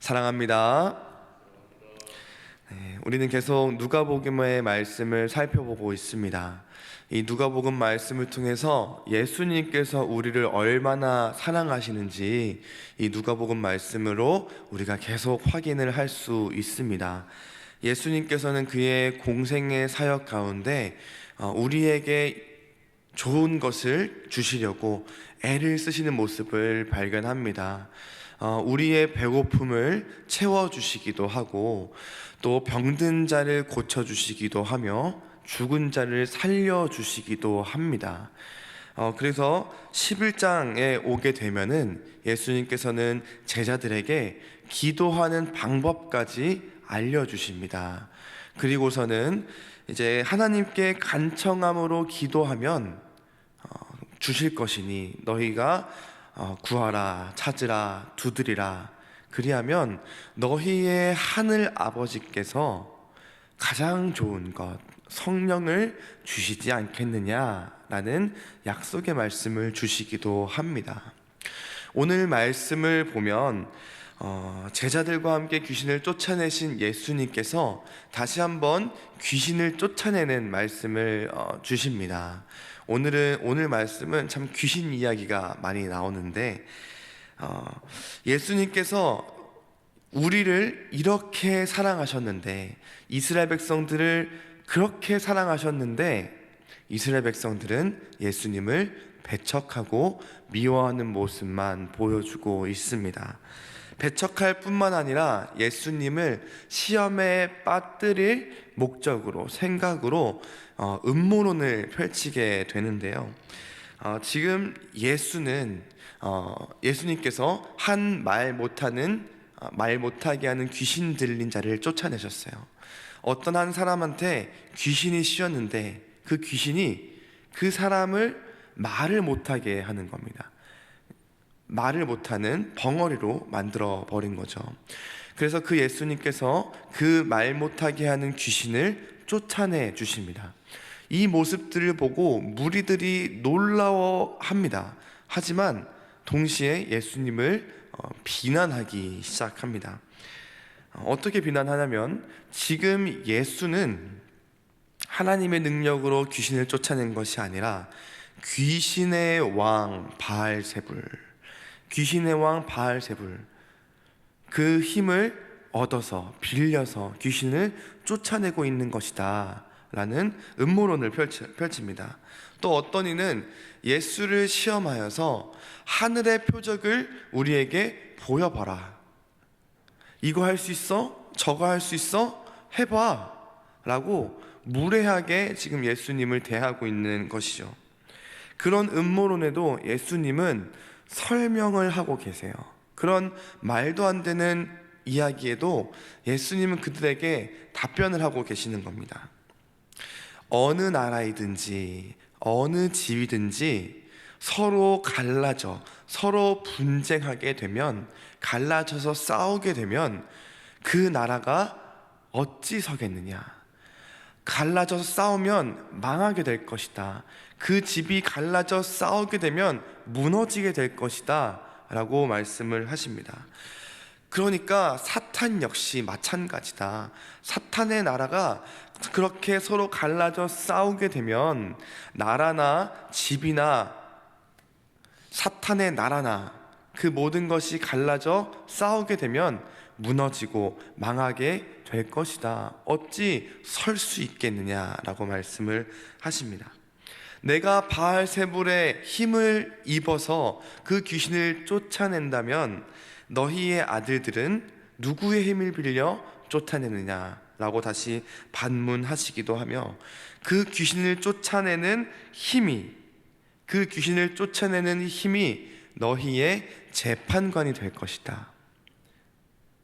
사랑합니다. 우리는 계속 누가복음의 말씀을 살펴보고 있습니다. 이 누가복음 말씀을 통해서 예수님께서 우리를 얼마나 사랑하시는지 이 누가복음 말씀으로 우리가 계속 확인을 할 수 있습니다. 예수님께서는 그의 공생의 사역 가운데 우리에게 좋은 것을 주시려고 애를 쓰시는 모습을 발견합니다. 우리의 배고픔을 채워주시기도 하고 또 병든 자를 고쳐주시기도 하며 죽은 자를 살려주시기도 합니다. 그래서 11장에 오게 되면은 예수님께서는 제자들에게 기도하는 방법까지 알려주십니다. 그리고서는 이제 하나님께 간청함으로 기도하면 주실 것이니 너희가 구하라, 찾으라, 두드리라. 그리하면 너희의 하늘 아버지께서 가장 좋은 것, 성령을 주시지 않겠느냐라는 약속의 말씀을 주시기도 합니다. 오늘 말씀을 보면 제자들과 함께 귀신을 쫓아내신 예수님께서 다시 한번 귀신을 쫓아내는 말씀을 주십니다. 오늘 말씀은 참 귀신 이야기가 많이 나오는데 예수님께서 우리를 이렇게 사랑하셨는데, 이스라엘 백성들을 그렇게 사랑하셨는데 이스라엘 백성들은 예수님을 배척하고 미워하는 모습만 보여주고 있습니다. 배척할 뿐만 아니라 예수님을 시험에 빠뜨릴 목적으로, 생각으로 음모론을 펼치게 되는데요. 지금 예수님께서 말 못하게 하는 귀신 들린 자를 쫓아내셨어요. 어떤 한 사람한테 귀신이 씌었는데 그 귀신이 그 사람을 말을 못하게 하는 겁니다. 말을 못하는 벙어리로 만들어 버린 거죠. 그래서 그 예수님께서 그 말 못하게 하는 귀신을 쫓아내 주십니다. 이 모습들을 보고 무리들이 놀라워합니다. 하지만 동시에 예수님을 비난하기 시작합니다. 어떻게 비난하냐면, 지금 예수는 하나님의 능력으로 귀신을 쫓아낸 것이 아니라 귀신의 왕 바알세불, 그 힘을 얻어서 빌려서 귀신을 쫓아내고 있는 것이다 라는 음모론을 펼칩니다. 또 어떤 이는 예수를 시험하여서 하늘의 표적을 우리에게 보여봐라, 이거 할 수 있어? 저거 할 수 있어? 해봐 라고 무례하게 지금 예수님을 대하고 있는 것이죠. 그런 음모론에도 예수님은 설명을 하고 계세요. 그런 말도 안 되는 이야기에도 예수님은 그들에게 답변을 하고 계시는 겁니다. 어느 나라이든지 어느 지위든지 서로 갈라져, 서로 분쟁하게 되면, 갈라져서 싸우게 되면 그 나라가 어찌 서겠느냐. 갈라져서 싸우면 망하게 될 것이다. 그 집이 갈라져 싸우게 되면 무너지게 될 것이다 라고 말씀을 하십니다. 그러니까 사탄 역시 마찬가지다. 사탄의 나라가 그렇게 서로 갈라져 싸우게 되면 나라나 집이나 사탄의 나라나 그 모든 것이 갈라져 싸우게 되면 무너지고 망하게 될 것이다. 어찌 설 수 있겠느냐라고 말씀을 하십니다. 내가 바알세불의 힘을 입어서 그 귀신을 쫓아낸다면 너희의 아들들은 누구의 힘을 빌려 쫓아내느냐라고 다시 반문하시기도 하며, 그 귀신을 쫓아내는 힘이 너희의 재판관이 될 것이다.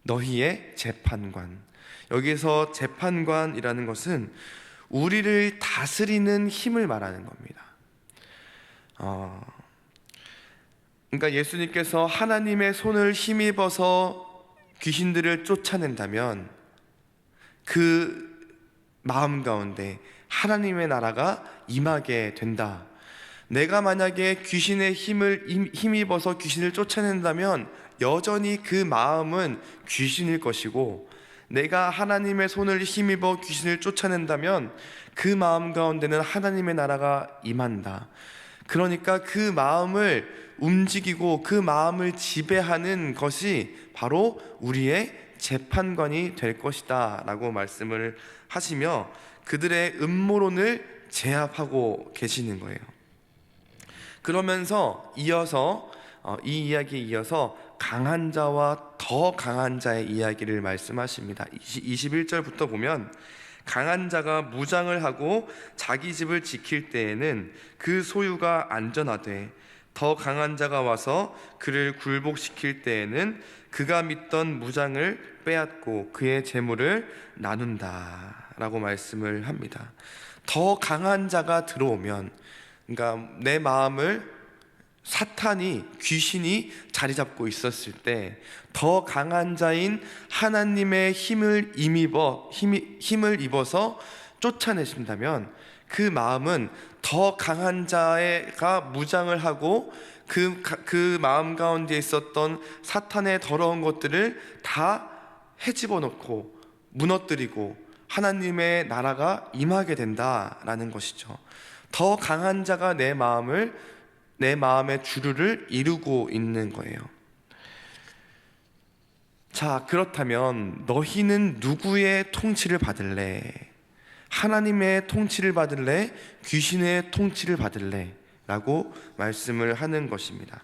너희의 재판관. 여기서 재판관이라는 것은 우리를 다스리는 힘을 말하는 겁니다. 그러니까 예수님께서 하나님의 손을 힘입어서 귀신들을 쫓아낸다면 그 마음 가운데 하나님의 나라가 임하게 된다. 내가 만약에 귀신의 힘입어서 귀신을 쫓아낸다면 여전히 그 마음은 귀신일 것이고, 내가 하나님의 손을 힘입어 귀신을 쫓아낸다면 그 마음 가운데는 하나님의 나라가 임한다. 그러니까 그 마음을 움직이고 그 마음을 지배하는 것이 바로 우리의 재판관이 될 것이다 라고 말씀을 하시며 그들의 음모론을 제압하고 계시는 거예요. 그러면서 이어서 이 이야기에 이어서 강한 자와 더 강한 자의 이야기를 말씀하십니다. 21절부터 보면, 강한 자가 무장을 하고 자기 집을 지킬 때에는 그 소유가 안전하되, 더 강한 자가 와서 그를 굴복시킬 때에는 그가 믿던 무장을 빼앗고 그의 재물을 나눈다 라고 말씀을 합니다. 더 강한 자가 들어오면, 그러니까 내 마음을 사탄이, 귀신이 자리 잡고 있었을 때 더 강한 자인 하나님의 힘을 입어서 쫓아내신다면 그 마음은 더 강한 자가 무장을 하고 그 마음 가운데 있었던 사탄의 더러운 것들을 다 헤집어 놓고 무너뜨리고 하나님의 나라가 임하게 된다라는 것이죠. 더 강한 자가 내 마음의 주류를 이루고 있는 거예요. 자, 그렇다면 너희는 누구의 통치를 받을래? 하나님의 통치를 받을래? 귀신의 통치를 받을래? 라고 말씀을 하는 것입니다.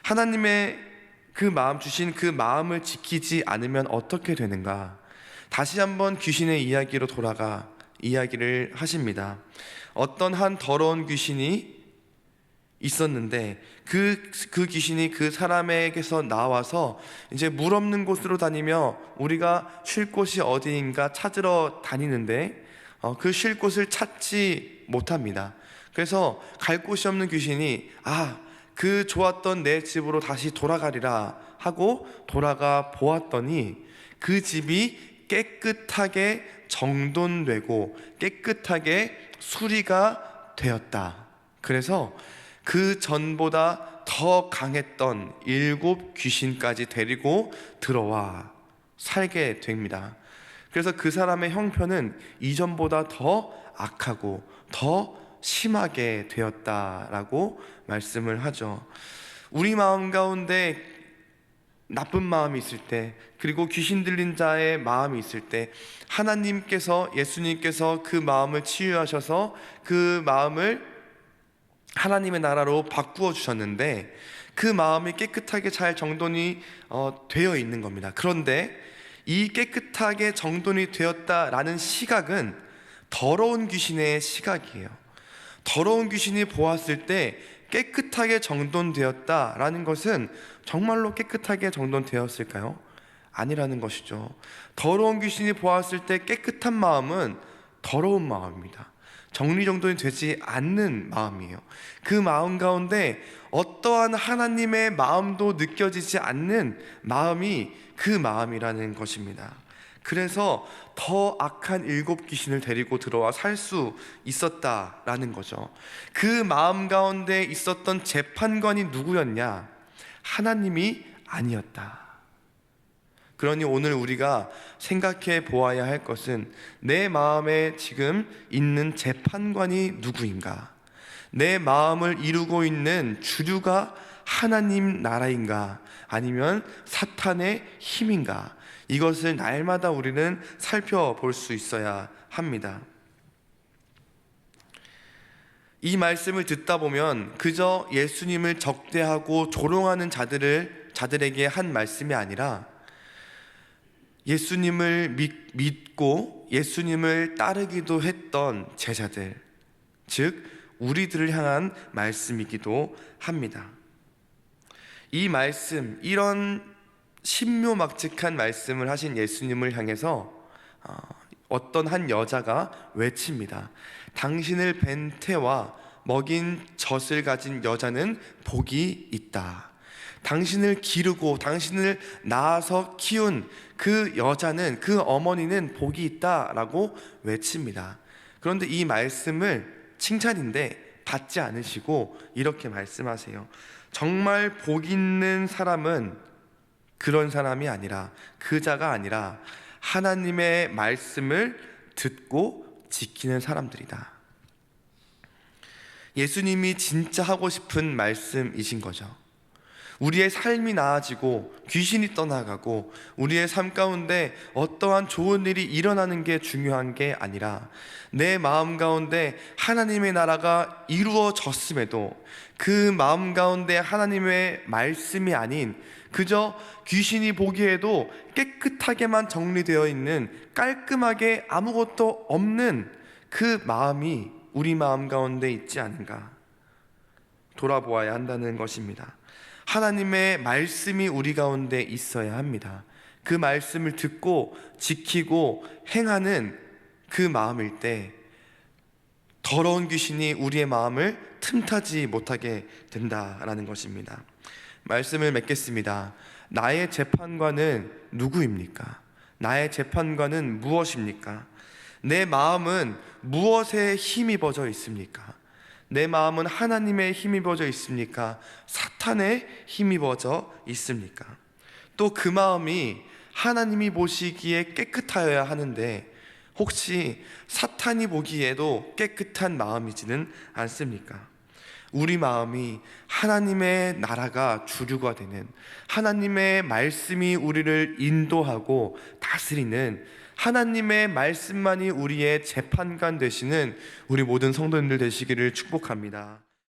하나님의 그 마음, 주신 그 마음을 지키지 않으면 어떻게 되는가? 다시 한번 귀신의 이야기로 돌아가 이야기를 하십니다. 어떤 한 더러운 귀신이 있었는데 그 귀신이 그 사람에게서 나와서 이제 물 없는 곳으로 다니며 우리가 쉴 곳이 어디인가 찾으러 다니는데 그 쉴 곳을 찾지 못합니다. 그래서 갈 곳이 없는 귀신이 그 좋았던 내 집으로 다시 돌아가리라 하고 돌아가 보았더니 그 집이 깨끗하게 정돈되고 깨끗하게 수리가 되었다. 그래서 그 전보다 더 강했던 7 귀신까지 데리고 들어와 살게 됩니다. 그래서 그 사람의 형편은 이전보다 더 악하고 더 심하게 되었다라고 말씀을 하죠. 우리 마음 가운데 나쁜 마음이 있을 때, 그리고 귀신 들린 자의 마음이 있을 때 하나님께서, 예수님께서 그 마음을 치유하셔서 그 마음을 하나님의 나라로 바꾸어 주셨는데 그 마음이 깨끗하게 잘 정돈이 되어 있는 겁니다. 그런데 이 깨끗하게 정돈이 되었다라는 시각은 더러운 귀신의 시각이에요. 더러운 귀신이 보았을 때 깨끗하게 정돈되었다라는 것은 정말로 깨끗하게 정돈되었을까요? 아니라는 것이죠. 더러운 귀신이 보았을 때 깨끗한 마음은 더러운 마음입니다. 정리정돈이 되지 않는 마음이에요. 그 마음 가운데 어떠한 하나님의 마음도 느껴지지 않는 마음이 그 마음이라는 것입니다. 그래서 더 악한 7 귀신을 데리고 들어와 살 수 있었다라는 거죠. 그 마음 가운데 있었던 재판관이 누구였냐? 하나님이 아니었다. 그러니 오늘 우리가 생각해 보아야 할 것은 내 마음에 지금 있는 재판관이 누구인가? 내 마음을 이루고 있는 주류가 하나님 나라인가? 아니면 사탄의 힘인가? 이것을 날마다 우리는 살펴볼 수 있어야 합니다. 이 말씀을 듣다 보면 그저 예수님을 적대하고 조롱하는 자들에게 한 말씀이 아니라 예수님을 믿고 예수님을 따르기도 했던 제자들, 즉 우리들을 향한 말씀이기도 합니다. 이 말씀, 이런 신묘막측한 말씀을 하신 예수님을 향해서 어떤 한 여자가 외칩니다. 당신을 뵌 태와 먹인 젖을 가진 여자는 복이 있다. 당신을 기르고 당신을 낳아서 키운 그 여자는, 그 어머니는 복이 있다라고 외칩니다. 그런데 이 말씀을 칭찬인데 받지 않으시고 이렇게 말씀하세요. 정말 복 있는 사람은 그런 사람이 아니라, 그 자가 아니라 하나님의 말씀을 듣고 지키는 사람들이다. 예수님이 진짜 하고 싶은 말씀이신 거죠. 우리의 삶이 나아지고 귀신이 떠나가고 우리의 삶 가운데 어떠한 좋은 일이 일어나는 게 중요한 게 아니라, 내 마음 가운데 하나님의 나라가 이루어졌음에도 그 마음 가운데 하나님의 말씀이 아닌 그저 귀신이 보기에도 깨끗하게만 정리되어 있는, 깔끔하게 아무것도 없는 그 마음이 우리 마음 가운데 있지 않은가 돌아보아야 한다는 것입니다. 하나님의 말씀이 우리 가운데 있어야 합니다. 그 말씀을 듣고 지키고 행하는 그 마음일 때 더러운 귀신이 우리의 마음을 틈타지 못하게 된다라는 것입니다. 말씀을 맺겠습니다. 나의 재판관은 누구입니까? 나의 재판관은 무엇입니까? 내 마음은 무엇에 힘입어져 있습니까? 내 마음은 하나님의 힘입어져 있습니까? 사탄의 힘입어져 있습니까? 또 그 마음이 하나님이 보시기에 깨끗하여야 하는데 혹시 사탄이 보기에도 깨끗한 마음이지는 않습니까? 우리 마음이 하나님의 나라가 주류가 되는, 하나님의 말씀이 우리를 인도하고 다스리는, 하나님의 말씀만이 우리의 재판관 되시는 우리 모든 성도님들 되시기를 축복합니다.